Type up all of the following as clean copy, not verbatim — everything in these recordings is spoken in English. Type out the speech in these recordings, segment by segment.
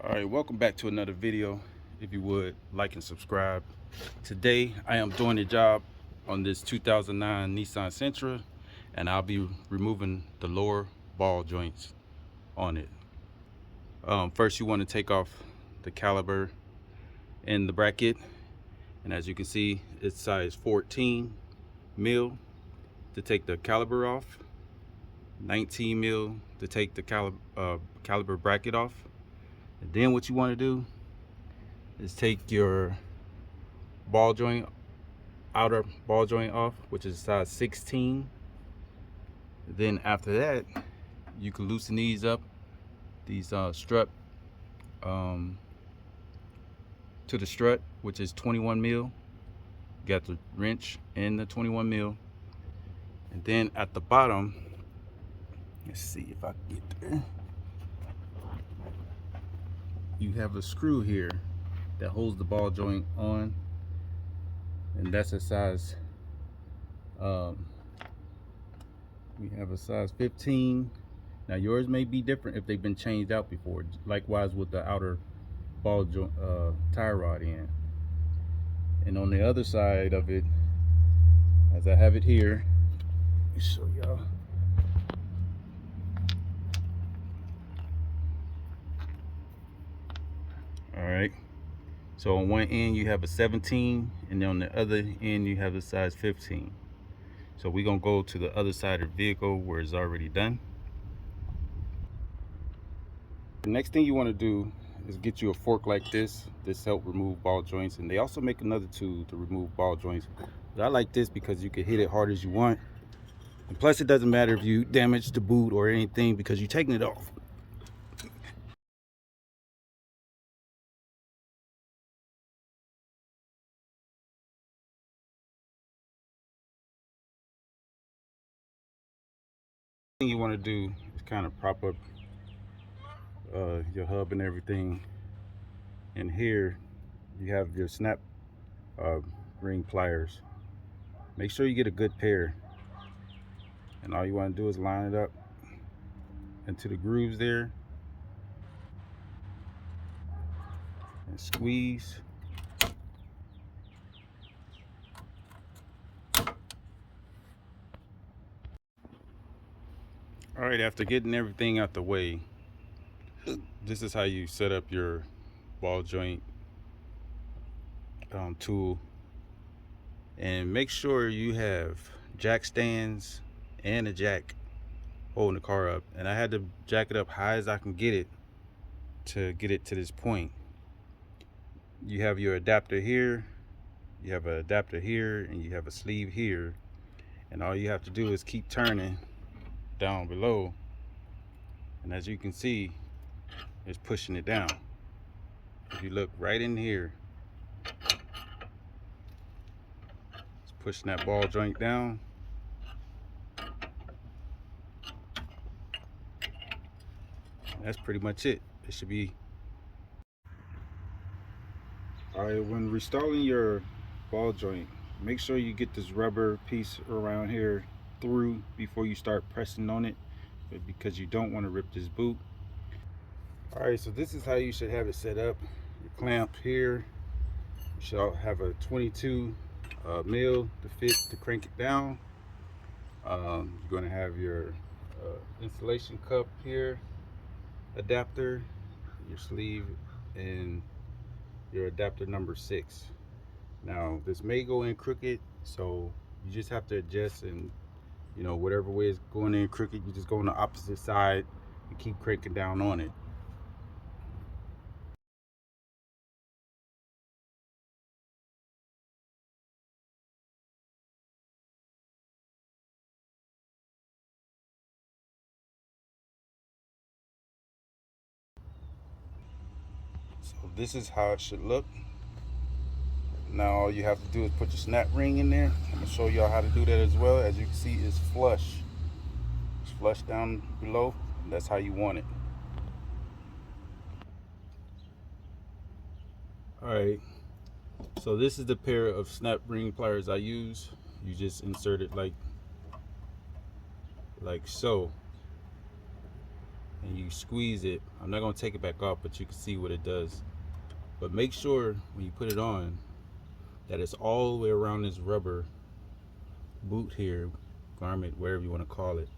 All right, welcome back to another video. If you would like and subscribe. Today I am doing a job on this 2009 Nissan Sentra, and I'll be removing the lower ball joints on it. First, you want to take off the caliper in the bracket, and as you can see, it's size 14 mil to take the caliper off, 19 mil to take the caliper bracket off. And then what you want to do is take your ball joint, outer ball joint off, which is size 16. Then after that, you can loosen these up, these strut to the strut, which is 21 mil. You got the wrench and the 21 mil. And then at the bottom, let's see if I can get there, you have a screw here that holds the ball joint on, and that's a size we have a size 15. Now yours may be different if they've been changed out before, likewise with the outer ball joint tie rod end. And on the other side of it, as I have it here, let me show y'all. All right, so on one end you have a 17, and then on the other end you have a size 15. So we're gonna go to the other side of the vehicle where it's already done. The next thing you want to do is get you a fork like this. This helps remove ball joints, and they also make another tool to remove ball joints. But I like this because you can hit it hard as you want, and plus it doesn't matter if you damage the boot or anything because you're taking it off. Thing you want to do is kind of prop up your hub and everything. And here you have your snap ring pliers. Make sure you get a good pair, and all you want to do is line it up into the grooves there and squeeze. All right, after getting everything out the way, this is how you set up your ball joint tool. And make sure you have jack stands and a jack holding the car up. And I had to jack it up high as I can get it to this point. You have your adapter here, you have an adapter here, and you have a sleeve here. And all you have to do is keep turning down below, and as you can see, it's pushing it down. If you look right in here, it's pushing that ball joint down. That's pretty much it. It should be all right. When reinstalling your ball joint, make sure you get this rubber piece around here through before you start pressing on it, because you don't want to rip this boot. All right, so this is how you should have it set up. Your clamp here, you should have a 22 mil to fit to crank it down. You're going to have your insulation cup here, adapter, your sleeve, and your adapter number 6. Now this may go in crooked, so you just have to adjust, and you know, whatever way it's going in crooked, you just go on the opposite side and keep cranking down on it. So this is how it should look. Now all you have to do is put your snap ring in there. I'm gonna show y'all how to do that as well. As you can see, it's flush. It's flush down below. That's how you want it. All right, so this is the pair of snap ring pliers I use. You just insert it like so, and you squeeze it. I'm not going to take it back off, but you can see what it does. But make sure when you put it on that it's all the way around this rubber boot here, garment, whatever you want to call it.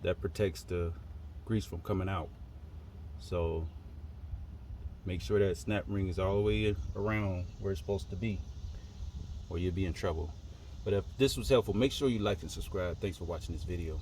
That protects the grease from coming out. So make sure that snap ring is all the way around where it's supposed to be, or you'll be in trouble. But if this was helpful, make sure you like and subscribe. Thanks for watching this video.